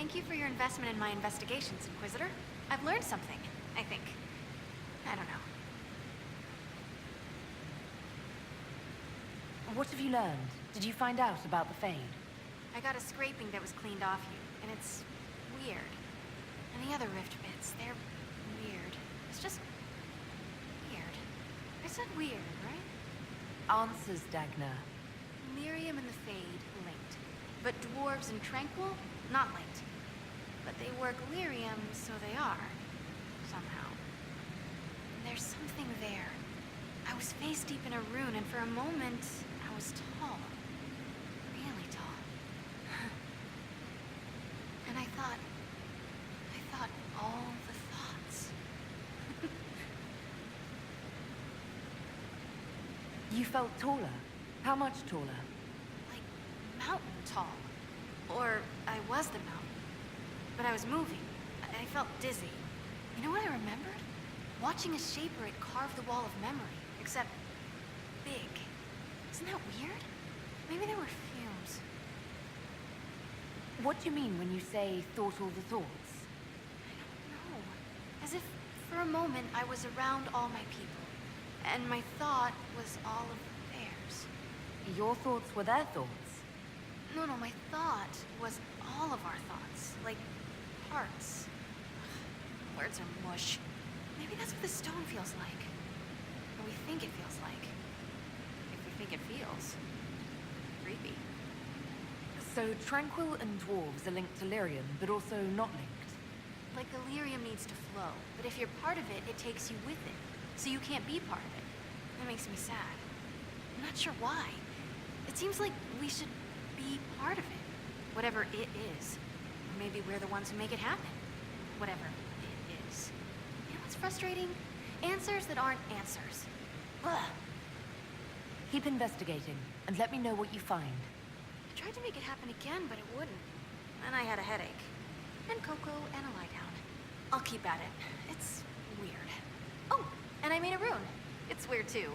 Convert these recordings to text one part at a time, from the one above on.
Thank you for your investment in my investigations, Inquisitor. I've learned something, I think. I don't know. What have you learned? Did you find out about the Fade? I got a scraping that was cleaned off you, and it's weird. And the other rift bits, they're weird. It's just weird. I said weird, right? Answers, Dagna. Lyrium and the Fade linked, but dwarves and Tranquil not linked. But they work Lyrium, so they are. Somehow. There's something there. I was face deep in a rune, and for a moment, I was tall. Really tall. And I thought all the thoughts. You felt taller? How much taller? Like mountain tall. Or I was the mountain. But I was moving. I felt dizzy. You know what I remembered? Watching a Shaper it carve the wall of memory, except big. Isn't that weird? Maybe there were fumes. What do you mean when you say thought all the thoughts? I don't know. As if for a moment I was around all my people, and my thought was all of theirs. Your thoughts were their thoughts? No, my thought was all of our thoughts, like hearts. Words are mush. Maybe that's what the stone feels like. Or we think it feels like. If we think it feels. Creepy. So Tranquil and dwarves are linked to Lyrium, but also not linked? Like the lyrium needs to flow, but if you're part of it, it takes you with it. So you can't be part of it. That makes me sad. I'm not sure why. It seems like we should be part of it. Whatever it is. Or maybe we're the ones who make it happen. Whatever it is. You know what's frustrating? Answers that aren't answers. Ugh. Keep investigating, and let me know what you find. I tried to make it happen again, but it wouldn't. And I had a headache. And cocoa and a lie down. I'll keep at it. It's weird. Oh, and I made a rune. It's weird too.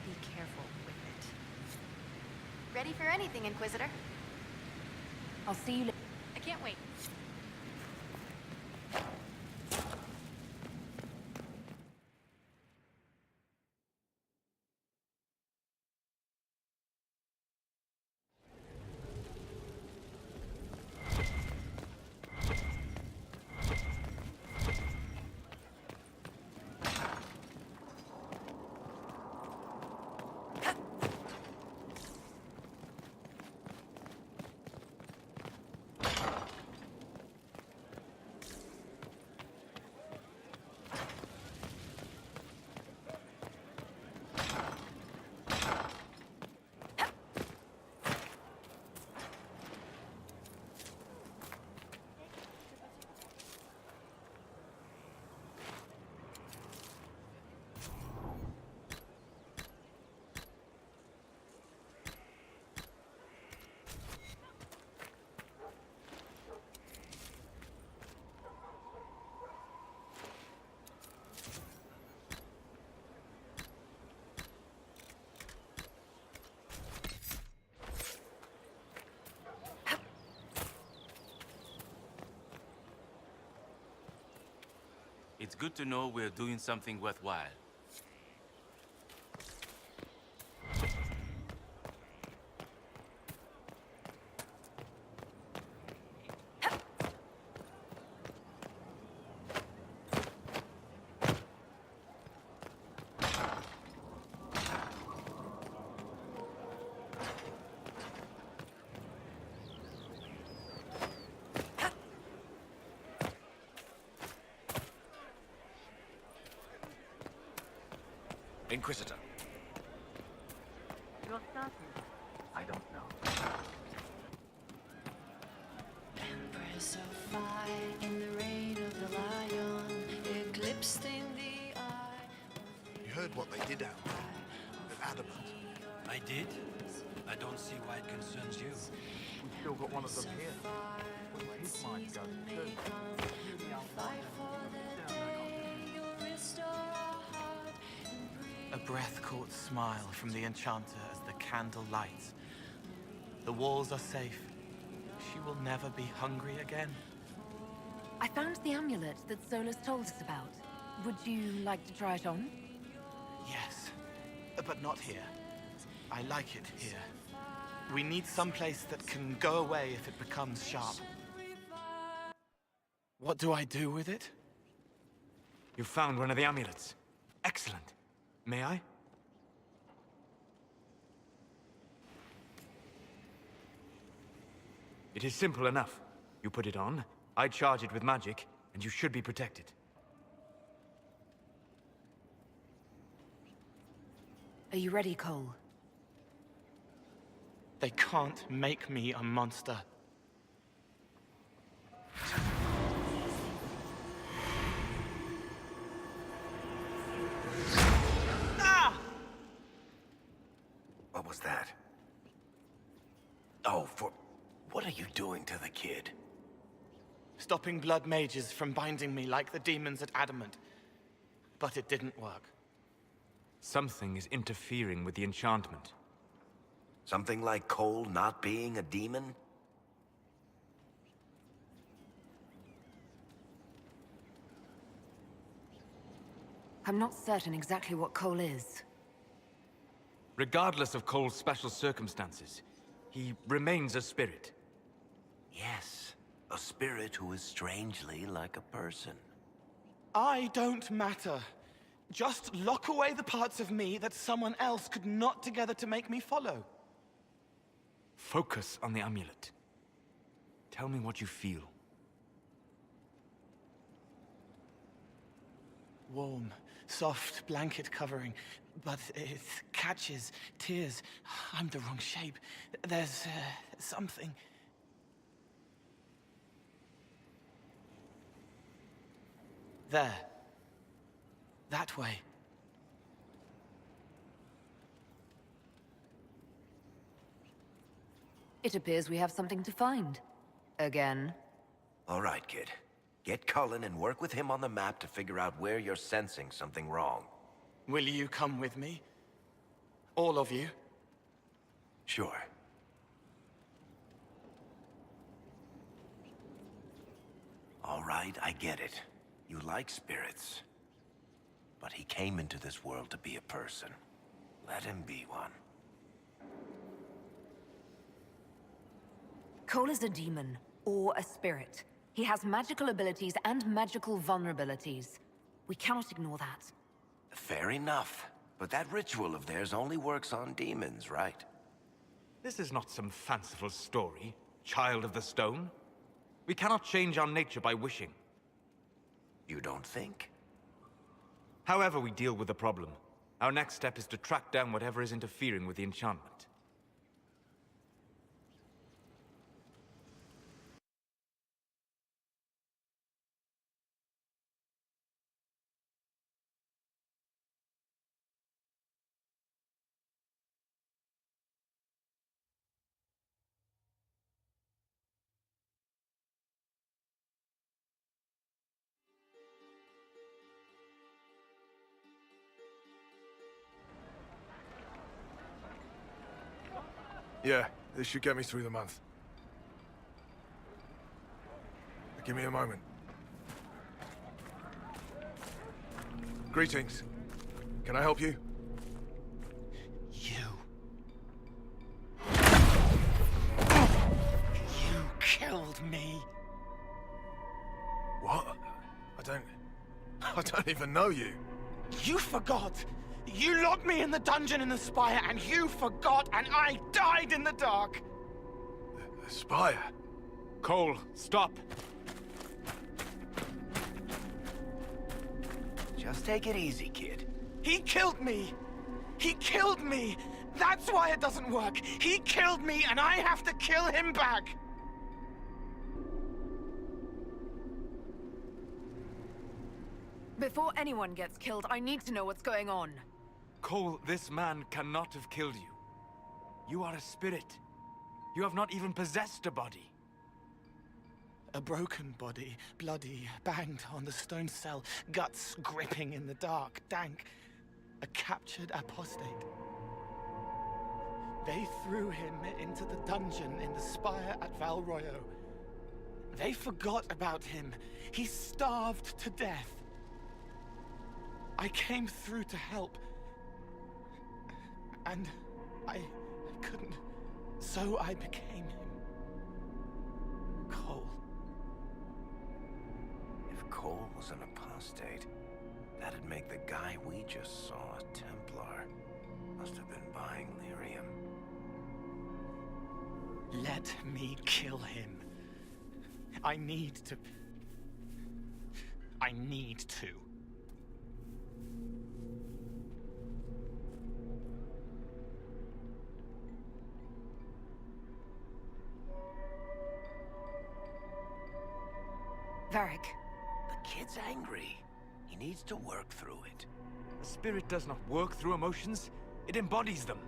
Be careful with it. Ready for anything, Inquisitor? I'll see you later. I can't wait. It's good to know we're doing something worthwhile. Inquisitor. You're starting. I don't know. Empress of fire in the reign of the lion, eclipsed in the eye. You heard what they did out there with Adamant. I did? I don't see why it concerns you. We've still got one of them here. What is his mind going to? Fight for the day you restore our heart and breathe. A breath-caught smile from the enchanter as the candle lights. The walls are safe. she will never be hungry again. I found the amulet that Solus told us about. Would you like to try it on? Yes, but not here. I like it here. We need someplace that can go away if it becomes sharp. What do I do with it? You found one of the amulets. Excellent. May I? It is simple enough. You put it on, I charge it with magic, and you should be protected. Are you ready, Cole? They can't make me a monster. Ah! What was that? Oh, what are you doing to the kid? Stopping blood mages from binding me like the demons at Adamant. But it didn't work. Something is interfering with the enchantment. Something like Cole not being a demon? I'm not certain exactly what Cole is. Regardless of Cole's special circumstances, he remains a spirit. Yes, a spirit who is strangely like a person. I don't matter. Just lock away the parts of me that someone else could knot together to make me follow. Focus on the amulet. Tell me what you feel. Warm, soft blanket covering, but it catches tears. I'm the wrong shape. There's something. There. That way. It appears we have something to find. Again. All right, kid. Get Cullen and work with him on the map to figure out where you're sensing something wrong. Will you come with me? All of you? Sure. All right, I get it. You like spirits. But he came into this world to be a person. Let him be one. Cole is a demon, or a spirit. He has magical abilities and magical vulnerabilities. We cannot ignore that. Fair enough. But that ritual of theirs only works on demons, right? This is not some fanciful story, child of the stone. We cannot change our nature by wishing. You don't think? However we deal with the problem, our next step is to track down whatever is interfering with the enchantment. Yeah, this should get me through the month. Give me a moment. Greetings. Can I help you? You killed me. What? I don't even know you. You forgot. You locked me in the dungeon in the spire, and you forgot, and I died in the dark. The spire? Cole, stop! Just take it easy, kid. He killed me. He killed me. That's why it doesn't work. He killed me, and I have to kill him back. Before anyone gets killed, I need to know what's going on. Cole, this man cannot have killed you. You are a spirit. You have not even possessed a body. A broken body, bloody, banged on the stone cell, guts gripping in the dark, dank. A captured apostate. They threw him into the dungeon in the spire at Valroyo. They forgot about him. He starved to death. I came through to help. And I couldn't. So I became him. Cole. If Cole was an apostate, that'd make the guy we just saw a Templar. Must have been buying lyrium. Let me kill him. I need to. Varric. The kid's angry. He needs to work through it. A spirit does not work through emotions, it embodies them.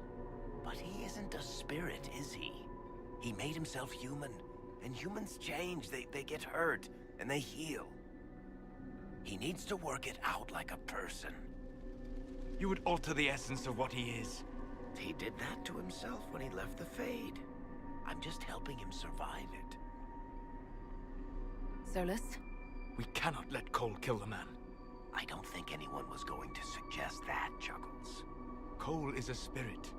But he isn't a spirit, is he? He made himself human, and humans change. They get hurt, and they heal. He needs to work it out like a person. You would alter the essence of what he is. He did that to himself when he left the Fade. I'm just helping him survive it. Solus? We cannot let Cole kill the man. I don't think anyone was going to suggest that, Chuckles. Cole is a spirit.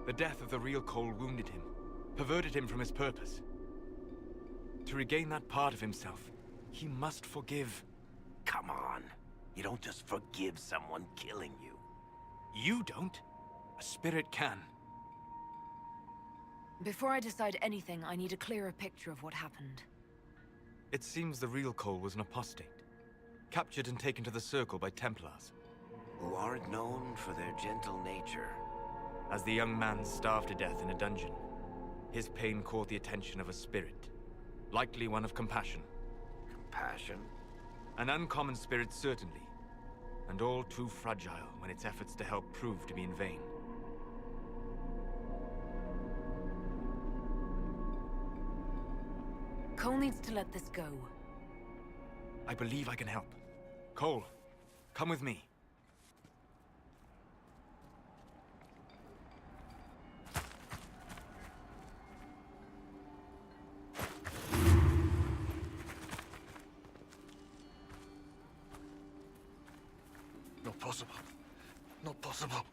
The death of the real Cole wounded him, perverted him from his purpose. To regain that part of himself, he must forgive. Come on. You don't just forgive someone killing you. You don't. A spirit can. Before I decide anything, I need a clearer picture of what happened. It seems the real Cole was an apostate, captured and taken to the Circle by Templars. Who aren't known for their gentle nature. As the young man starved to death in a dungeon, his pain caught the attention of a spirit, likely one of compassion. Compassion? An uncommon spirit, certainly, and all too fragile when its efforts to help prove to be in vain. Cole needs to let this go. I believe I can help. Cole, come with me. Not possible. Not possible.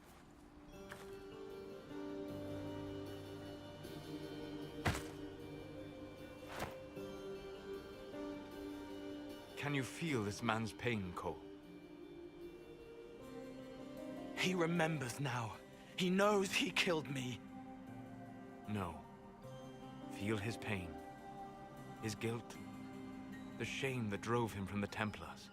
Can you feel this man's pain, Cole? He remembers now. He knows he killed me. No. Feel his pain. His guilt. The shame that drove him from the Templars.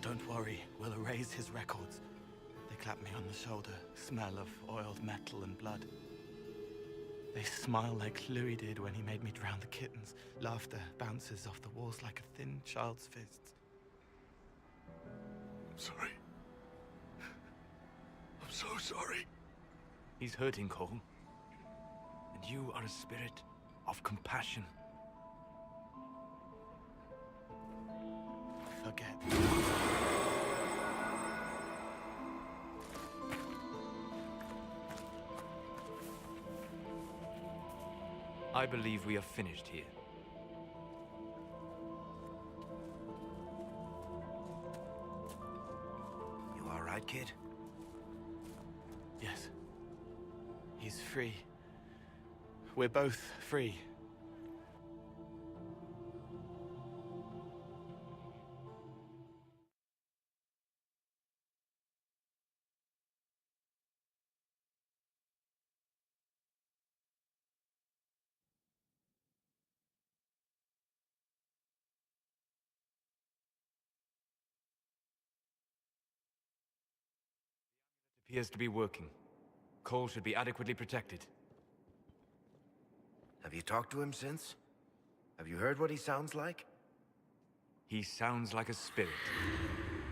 Don't worry, we'll erase his records. They clap me on the shoulder, smell of oiled metal and blood. They smile like Louis did when he made me drown the kittens. Laughter bounces off the walls like a thin child's fists. I'm sorry. I'm so sorry. He's hurting, Cole. And you are a spirit of compassion. Forget. I believe we are finished here. You all right, kid? Yes. He's free. We're both free. Appears to be working. Cole should be adequately protected. Have you talked to him since? Have you heard what he sounds like? He sounds like a spirit.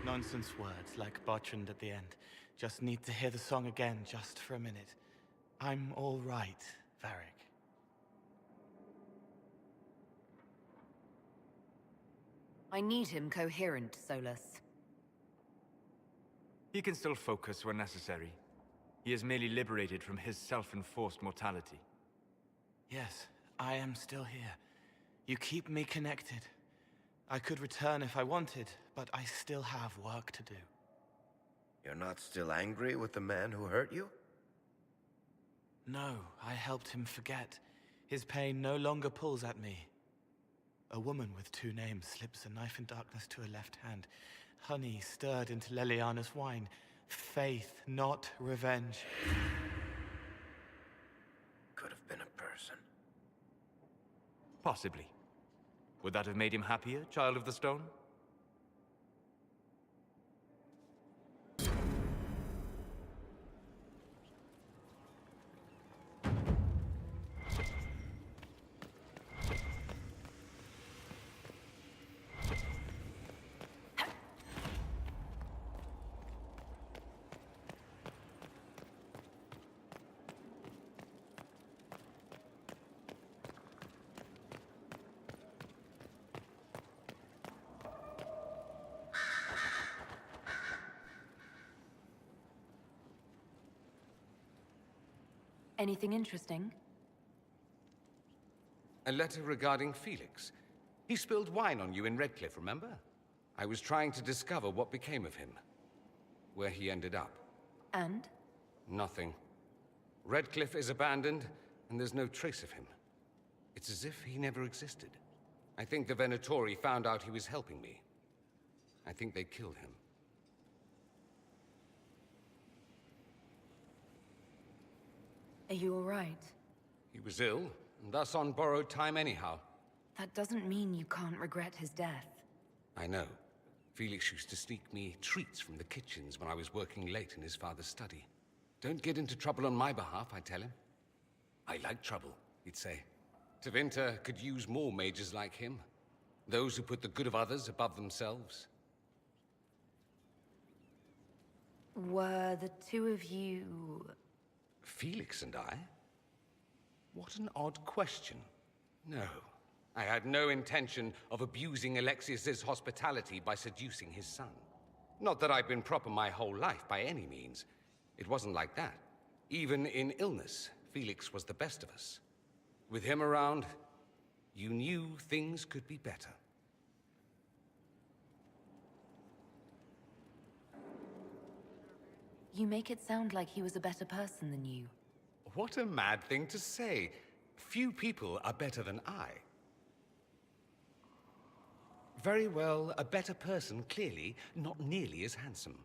Nonsense words like Bertrand at the end. Just need to hear the song again just for a minute. I'm all right, Varric. I need him coherent, Solus. He can still focus when necessary. He is merely liberated from his self-enforced mortality. Yes, I am still here. You keep me connected. I could return if I wanted, but I still have work to do. You're not still angry with the man who hurt you? No, I helped him forget. His pain no longer pulls at me. A woman with two names slips a knife in darkness to her left hand. Honey stirred into Leliana's wine. Faith, not revenge. Could have been a person. Possibly. Would that have made him happier, Child of the Stone? Anything interesting? A letter regarding Felix. He spilled wine on you in Redcliffe, remember? I was trying to discover what became of him. Where he ended up. And? Nothing. Redcliffe is abandoned, and there's no trace of him. It's as if he never existed. I think the Venatori found out he was helping me. I think they killed him. Are you all right? He was ill, and thus on borrowed time anyhow. That doesn't mean you can't regret his death. I know. Felix used to sneak me treats from the kitchens when I was working late in his father's study. Don't get into trouble on my behalf, I tell him. I like trouble, he'd say. Tevinter could use more mages like him. Those who put the good of others above themselves. Were the two of you... Felix and I? What an odd question. No, I had no intention of abusing Alexius's hospitality by seducing his son. Not that I've been proper my whole life by any means. It wasn't like that. Even in illness, Felix was the best of us. With him around, you knew things could be better. You make it sound like he was a better person than you. What a mad thing to say. Few people are better than I. Very well, a better person, clearly, not nearly as handsome.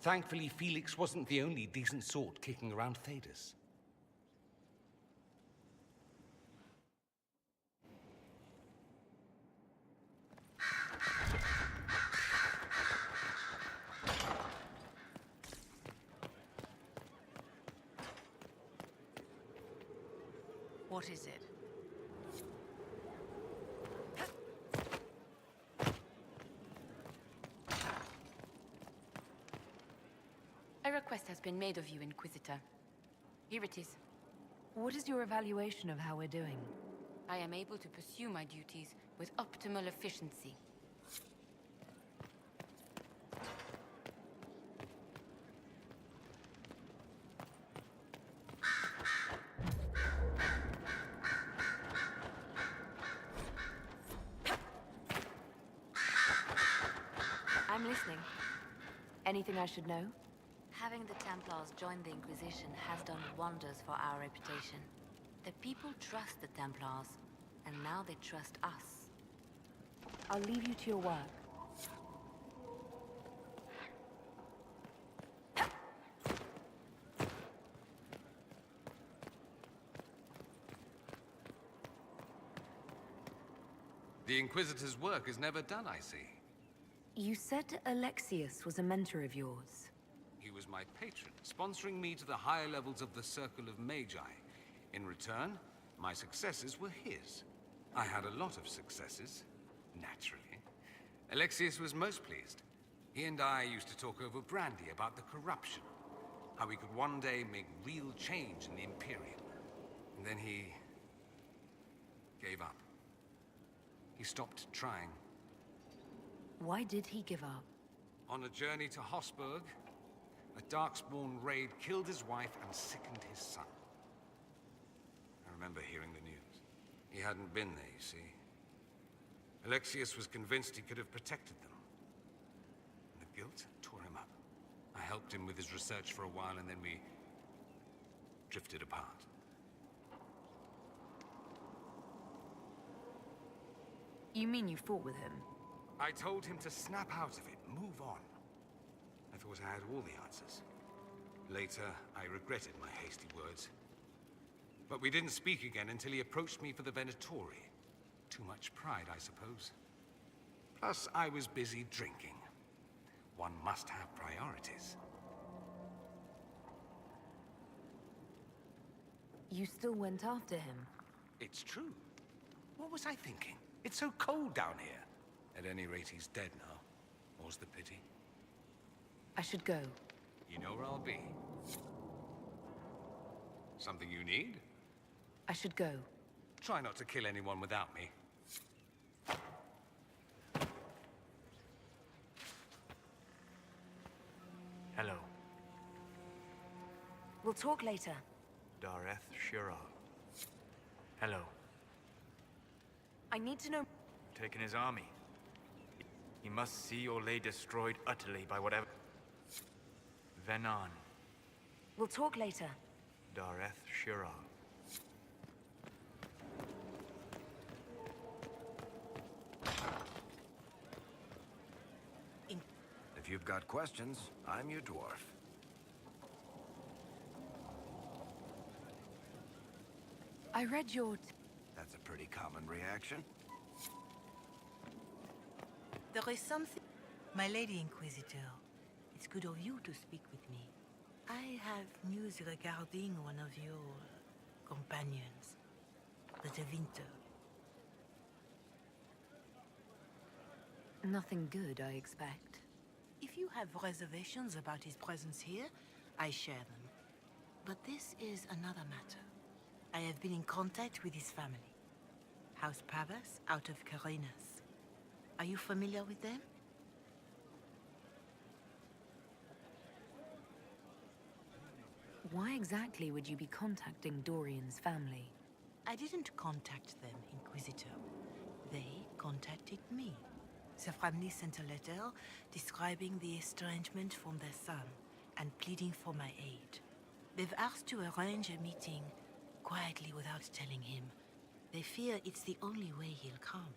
Thankfully, Felix wasn't the only decent sort kicking around Thedas. What is it? A request has been made of you, Inquisitor. Here it is. What is your evaluation of how we're doing? I am able to pursue my duties with optimal efficiency. I'm listening. Anything I should know? Having the Templars join the Inquisition has done wonders for our reputation. The people trust the Templars, and now they trust us. I'll leave you to your work. The Inquisitor's work is never done, I see. You said Alexius was a mentor of yours. He was my patron, sponsoring me to the higher levels of the Circle of Magi. In return, my successes were his. I had a lot of successes, naturally. Alexius was most pleased. He and I used to talk over brandy about the corruption, how we could one day make real change in the Imperium. And then he gave up. He stopped trying. Why did he give up? On a journey to Hosburg, a Darkspawn raid killed his wife and sickened his son. I remember hearing the news. He hadn't been there, you see. Alexius was convinced he could have protected them. And the guilt tore him up. I helped him with his research for a while, and then we drifted apart. You mean you fought with him? I told him to snap out of it, move on. I thought I had all the answers. Later, I regretted my hasty words. But we didn't speak again until he approached me for the Venatori. Too much pride, I suppose. Plus, I was busy drinking. One must have priorities. You still went after him? It's true. What was I thinking? It's so cold down here. At any rate, he's dead now. More's the pity. I should go. You know where I'll be. Something you need? I should go. Try not to kill anyone without me. Hello. We'll talk later. Dareth Shira. Hello. I need to know... Taken his army. He must see or lay destroyed utterly by whatever... Venan. We'll talk later. Dareth Shira. If you've got questions, I'm your dwarf. I read your... That's a pretty common reaction. There is something... My Lady Inquisitor, it's good of you to speak with me. I have news regarding one of your companions, the Tevinter. Nothing good, I expect. If you have reservations about his presence here, I share them. But this is another matter. I have been in contact with his family. House Pavas, out of Carinas. Are you familiar with them? Why exactly would you be contacting Dorian's family? I didn't contact them, Inquisitor. They contacted me. The family sent a letter describing the estrangement from their son and pleading for my aid. They've asked to arrange a meeting quietly without telling him. They fear it's the only way he'll come.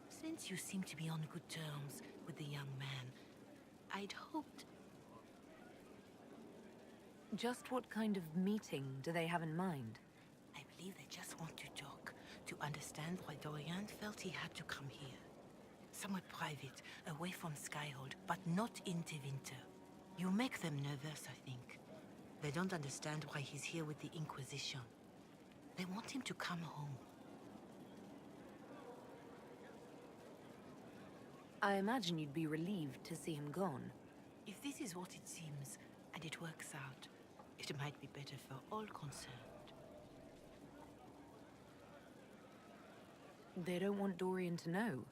Since you seem to be on good terms with the young man, I'd hoped... Just what kind of meeting do they have in mind? I believe they just want to talk, to understand why Dorian felt he had to come here. Somewhere private, away from Skyhold, but not in Tevinter. You make them nervous, I think. They don't understand why he's here with the Inquisition. They want him to come home. I imagine you'd be relieved to see him gone. If this is what it seems, and it works out, it might be better for all concerned. They don't want Dorian to know.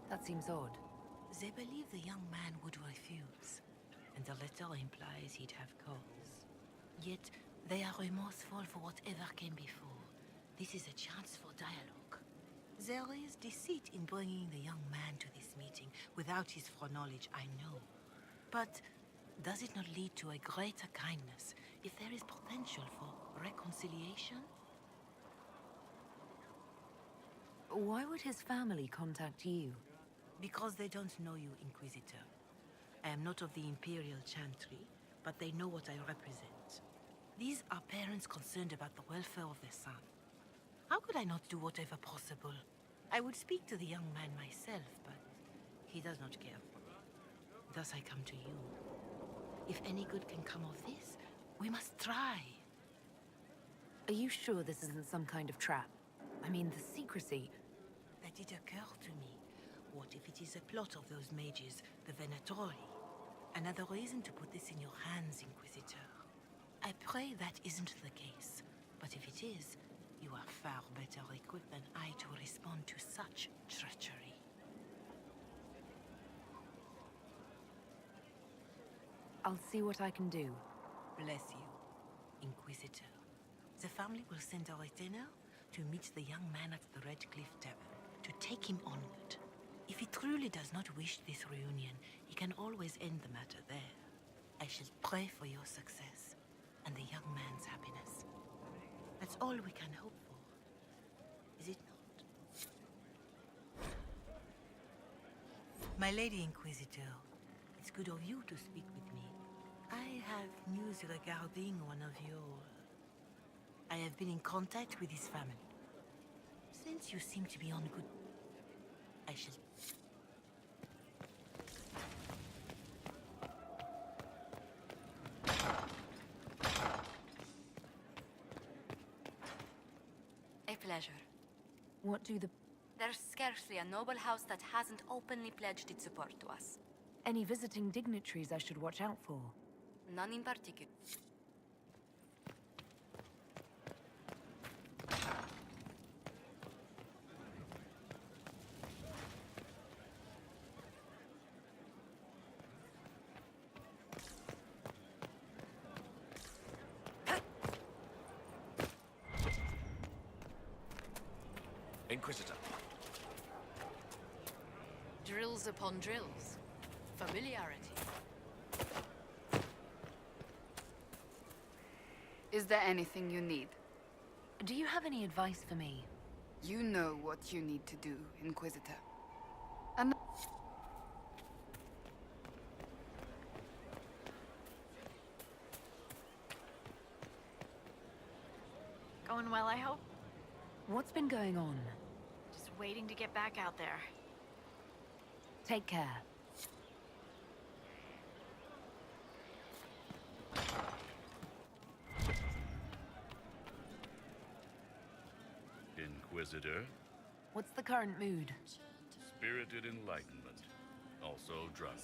That seems odd. They believe the young man would refuse, and the letter implies he'd have cause. Yet, they are remorseful for whatever came before. This is a chance for dialogue. There is deceit in bringing the young man to this meeting without his foreknowledge, I know. But does it not lead to a greater kindness if there is potential for reconciliation? Why would his family contact you? Because they don't know you, Inquisitor. I am not of the Imperial Chantry, but they know what I represent. These are parents concerned about the welfare of their son. How could I not do whatever possible? I would speak to the young man myself, but he does not care. Thus I come to you. If any good can come of this, we must try. Are you sure this isn't some kind of trap? I mean, the secrecy... That did occur to me. What if it is a plot of those mages, the Venatori? Another reason to put this in your hands, Inquisitor. I pray that isn't the case. But if it is, you are far better equipped than I to respond to such treachery. I'll see what I can do. Bless you, Inquisitor. The family will send a retainer to meet the young man at the Red Cliff Tavern, to take him onward. If he truly does not wish this reunion, he can always end the matter there. I shall pray for your success, and the young man's happiness. That's all we can hope for, is it not? My Lady Inquisitor, it's good of you to speak with me. I have news regarding one of your... I have been in contact with his family. Since you seem to be on good... I shall... A pleasure. What do the... There's scarcely a noble house that hasn't openly pledged its support to us. Any visiting dignitaries I should watch out for? None in particular. Inquisitor. Drills upon drills. Familiarity. Is there anything you need? Do you have any advice for me? You know what you need to do, Inquisitor. And Going well, I hope? What's been going on? Just waiting to get back out there. Take care. Inquisitor. What's the current mood? Spirited enlightenment. Also drunk.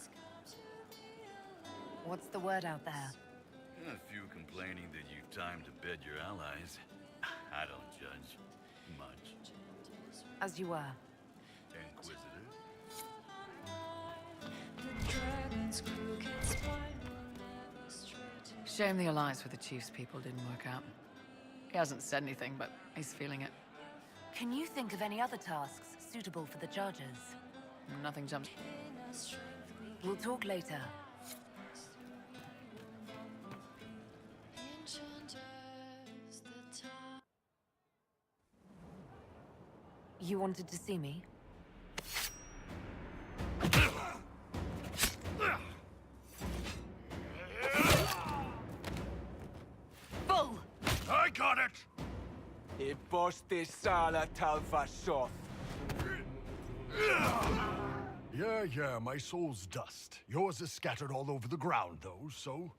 What's the word out there? A few complaining that you've time to bed your allies. I don't judge. Much. As you were. Inquisitor. shame the alliance with the Chief's people didn't work out. He hasn't said anything, but he's feeling it. Can you think of any other tasks suitable for the Chargers? Nothing jumps. We'll talk later. You wanted to see me? Bull! I got it! Iboste sala talvashoth. Yeah, my soul's dust. Yours is scattered all over the ground, though, so...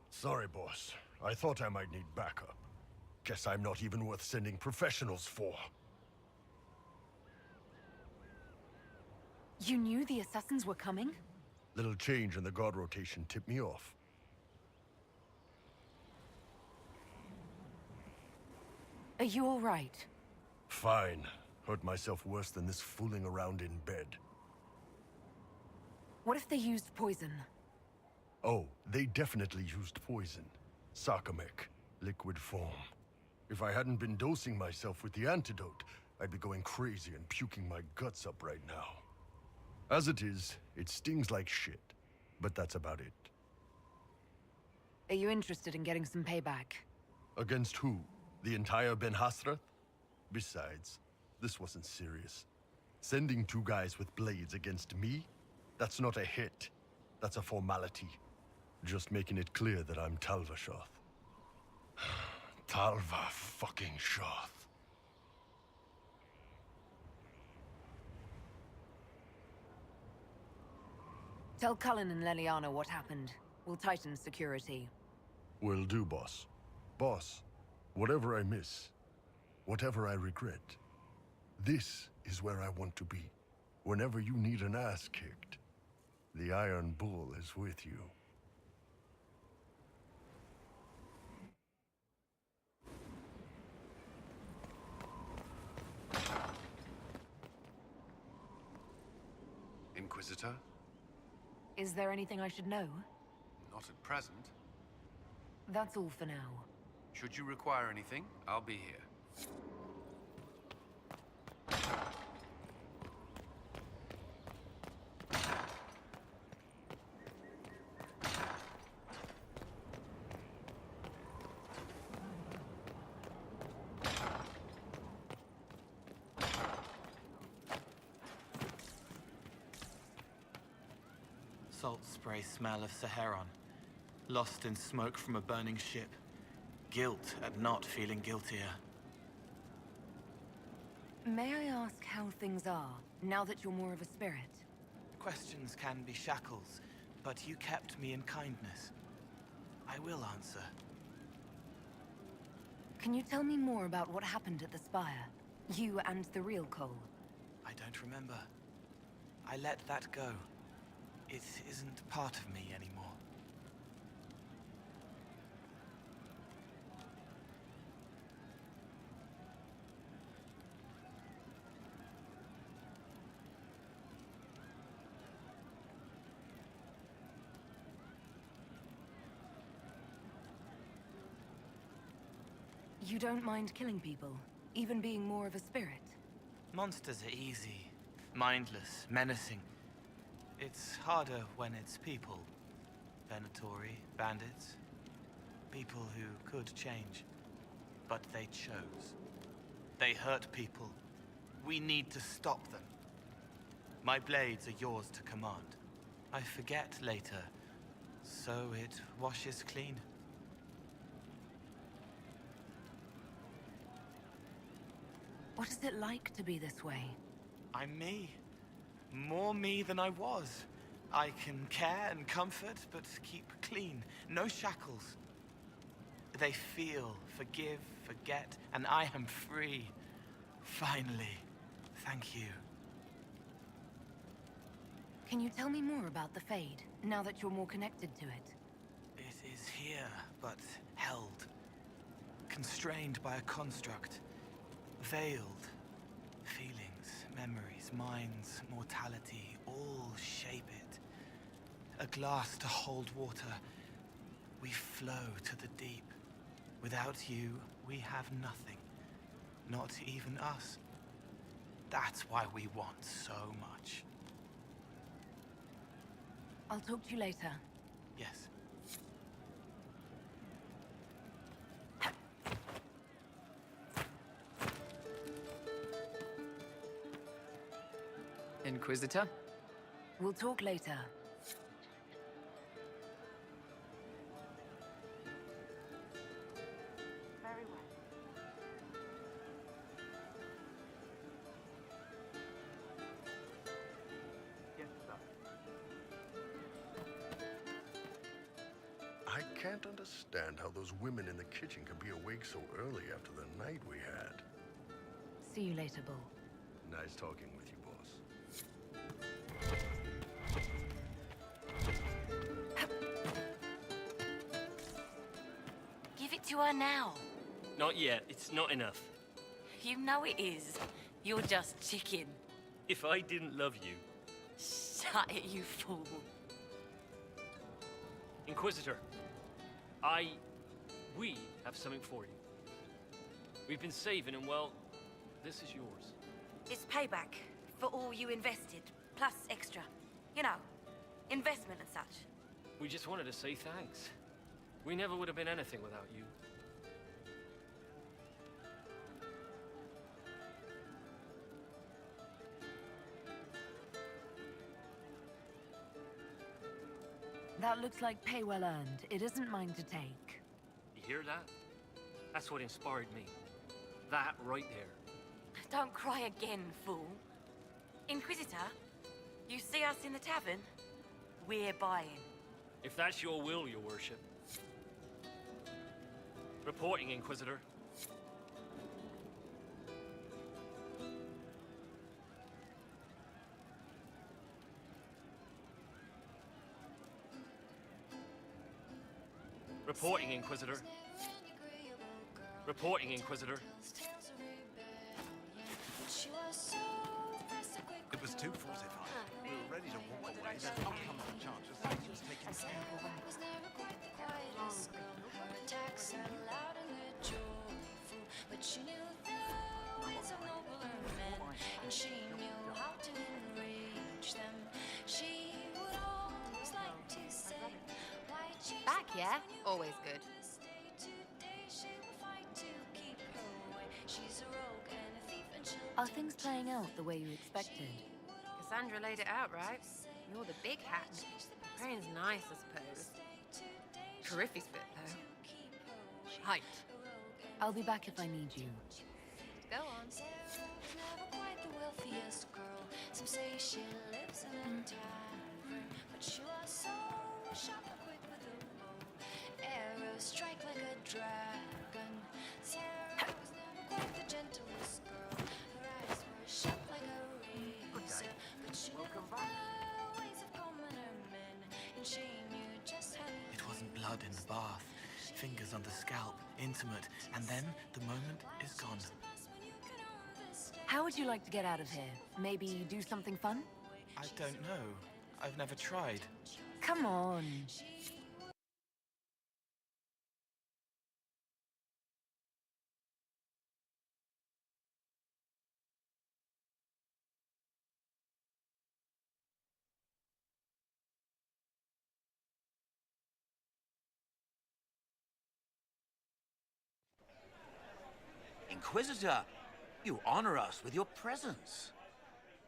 Sorry, boss. I thought I might need backup. Guess I'm not even worth sending professionals for. You knew the assassins were coming? Little change in the guard rotation tipped me off. Are you all right? Fine. Hurt myself worse than this fooling around in bed. What if they used poison? Oh, they definitely used poison. Sarcomec, liquid form. If I hadn't been dosing myself with the antidote, I'd be going crazy and puking my guts up right now. As it is, it stings like shit, but that's about it. Are you interested in getting some payback? Against who? The entire Ben Hasrath? Besides, this wasn't serious. Sending two guys with blades against me? That's not a hit. That's a formality. Just making it clear that I'm Talvashoth. Talva fucking Shoth. Tell Cullen and Leliana what happened. We'll tighten security. Will do, boss. Boss, whatever I miss, whatever I regret, this is where I want to be. Whenever you need an ass kicked, the Iron Bull is with you. Inquisitor? Is there anything I should know? Not at present. That's all for now. Should you require anything, I'll be here. Salt spray smell of Saharon. Lost in smoke from a burning ship. Guilt at not feeling guiltier. May I ask how things are, now that you're more of a spirit? Questions can be shackles, but you kept me in kindness. I will answer. Can you tell me more about what happened at the Spire? You and the real Cole? I don't remember. I let that go. It isn't part of me anymore. You don't mind killing people, even being more of a spirit? Monsters are easy, mindless, menacing. It's harder when it's people. Venatori, bandits. People who could change. But they chose. They hurt people. We need to stop them. My blades are yours to command. I forget later, so it washes clean. What is it like to be this way? I'm me. More me than I was. I can care and comfort, but keep clean. No shackles. They feel, forgive, forget, and I am free. Finally. Thank you. Can you tell me more about the Fade, now that you're more connected to it? It is here, but held. Constrained by a construct. Veiled. Feelings, memories, minds, mortality, all shape it. A glass to hold water. We flow to the deep. Without you, we have nothing. Not even us. That's why we want so much. I'll talk to you later. Yes. Inquisitor? We'll talk later. Very well. Yes, sir. I can't understand how those women in the kitchen could be awake so early after the night we had. See you later, Bull. Nice talking with you, boss. Give it to her now. Not yet. It's not enough. You know it is. You're just chicken. If I didn't love you... Shut it, you fool. Inquisitor, we have something for you. We've been saving and, well, this is yours. It's payback for all you invested, plus extra. You know, investment and such. We just wanted to say thanks. We never would have been anything without you. That looks like pay well earned. It isn't mine to take. You hear that? That's what inspired me. That right there. Don't cry again, fool. Inquisitor, you see us in the tavern? We're buying. If that's your will, your worship. Reporting, Inquisitor. Reporting, Inquisitor. Reporting, Inquisitor. It was was too fortified. We were ready to walk away, then up comes the charge as though he was taking was never quite the quietest girl. Her attacks are loud and they're joyful, but she knew the ways of nobler men, and she knew how to enrage them. She would always like to say, "Why change Back, the yeah? past when you Always know good. to stay today? She will fight to keep her way. She's a rogue and a thief, and she'll Are things playing out the way you expected? Cassandra laid it out, right? You're the big hack. Praying's nice, I suppose. Terrific bit, though. Hyped. I'll be back if I need you. Go on. Sarah was never quite the wealthiest girl. Some say she lives in a tavern, but she was so sharp and quick with a bow. Arrows strike like a dragon. Sarah was never quite the gentlest girl. Her eyes were sharp like a razor, but she knew the ways of common men, and she knew just how to. It wasn't blood in the bath, fingers on the scalp, intimate, and then the moment is gone. How would you like to get out of here? Maybe do something fun? I don't know. I've never tried. Come on. Inquisitor, you honor us with your presence.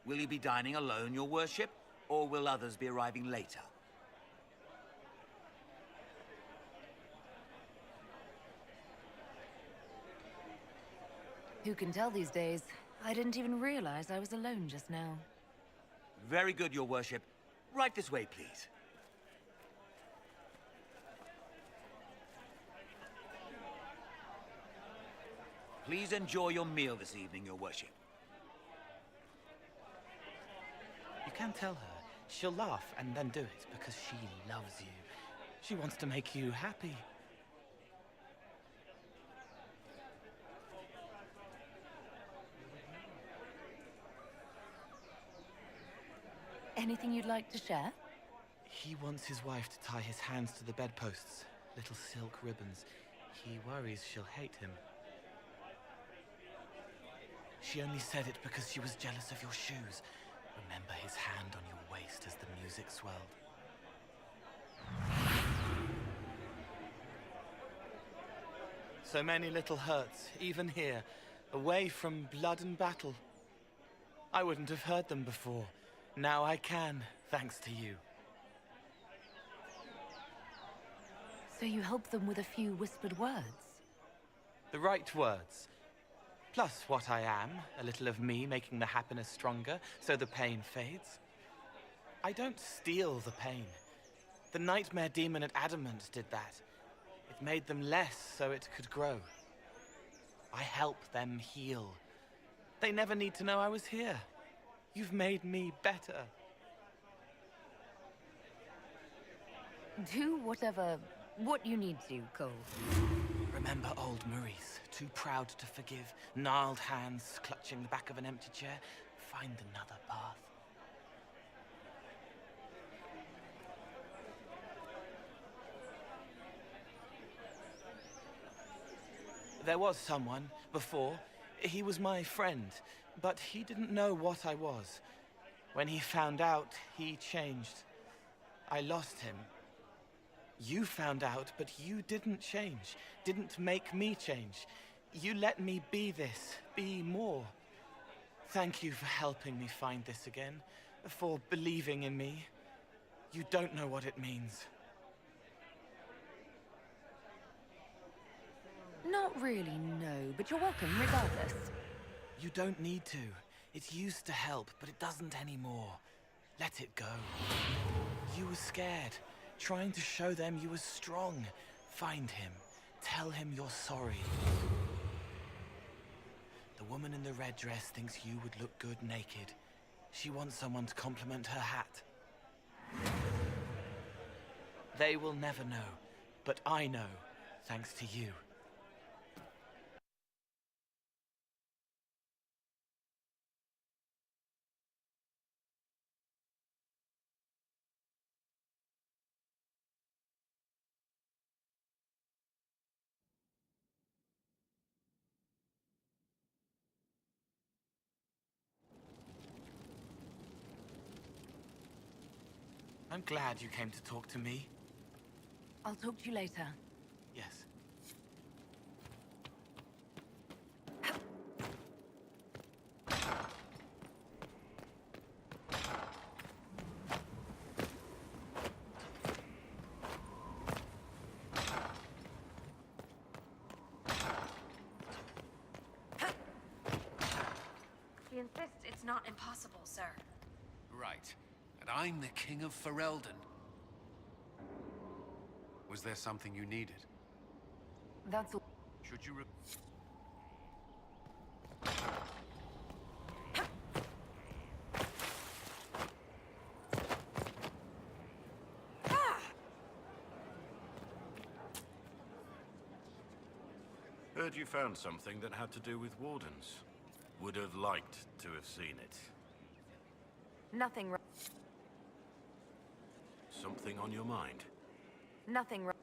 Will you be dining alone, your worship, or will others be arriving later? Who can tell these days? I didn't even realize I was alone just now. Very good, your worship. Right this way, please. Please enjoy your meal this evening, your worship. You can tell her. She'll laugh and then do it because she loves you. She wants to make you happy. Anything you'd like to share? He wants his wife to tie his hands to the bedposts, little silk ribbons. He worries she'll hate him. She only said it because she was jealous of your shoes. Remember his hand on your waist as the music swelled. So many little hurts, even here, away from blood and battle. I wouldn't have heard them before. Now I can, thanks to you. So you help them with a few whispered words? The right words. Plus what I am, a little of me making the happiness stronger, so the pain fades. I don't steal the pain. The nightmare demon at Adamant did that. It made them less so it could grow. I help them heal. They never need to know I was here. You've made me better. Do what you need to, Cole. Remember old Maurice, too proud to forgive, gnarled hands clutching the back of an empty chair. Find another path. There was someone, before. He was my friend, but he didn't know what I was. When he found out, he changed. I lost him. You found out, but you didn't change. Didn't make me change. You let me be this, be more. Thank you for helping me find this again, for believing in me. You don't know what it means. Not really, no, but you're welcome regardless. You don't need to. It used to help, but it doesn't anymore. Let it go. You were scared, trying to show them you were strong. Find him. Tell him you're sorry. The woman in the red dress thinks you would look good naked. She wants someone to compliment her hat. They will never know, but I know, thanks to you. I'm glad you came to talk to me. I'll talk to you later. Yes. He insists it's not impossible, sir. Right. And I'm the King of Ferelden. Was there something you needed? That's all. Should you Heard you found something that had to do with wardens. Would have liked to have seen it. Nothing wrong. Something on your mind? Nothing wrong.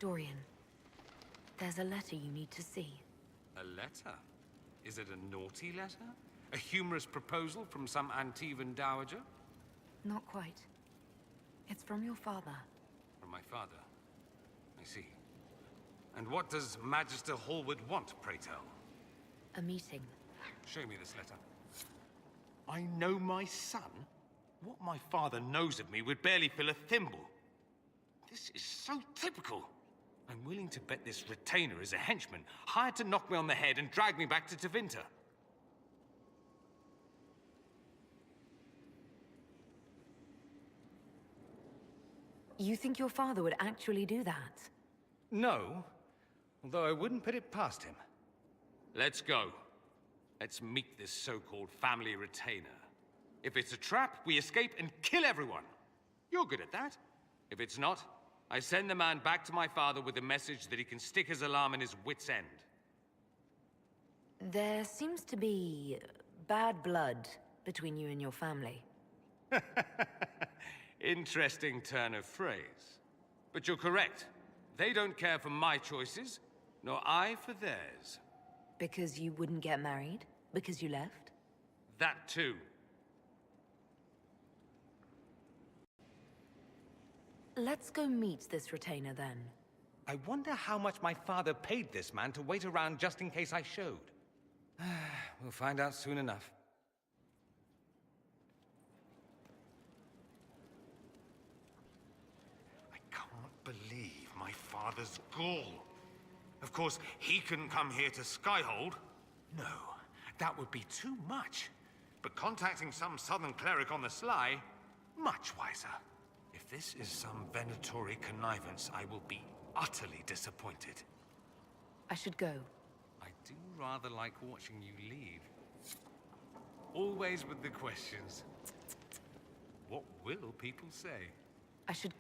Dorian, there's a letter you need to see. A letter? Is it a naughty letter? A humorous proposal from some Antivan dowager? Not quite. It's from your father. From my father? I see. And what does Magister Hallward want, pray tell? A meeting. Show me this letter. I know my son? What my father knows of me would barely fill a thimble. This is so typical. I'm willing to bet this retainer is a henchman, hired to knock me on the head and drag me back to Tevinter. You think your father would actually do that? No, although I wouldn't put it past him. Let's go. Let's meet this so-called family retainer. If it's a trap, we escape and kill everyone. You're good at that. If it's not, I send the man back to my father with a message that he can stick his alarm in his wit's end. There seems to be bad blood between you and your family. Interesting turn of phrase. But you're correct. They don't care for my choices, nor I for theirs. Because you wouldn't get married? Because you left? That too. Let's go meet this retainer then. I wonder how much my father paid this man to wait around just in case I showed. We'll find out soon enough. I can't believe my father's gall. Of course, he couldn't come here to Skyhold. No, that would be too much. But contacting some southern cleric on the sly, much wiser. If this is some Venatori connivance, I will be utterly disappointed. I should go. I do rather like watching you leave. Always with the questions. What will people say? I should...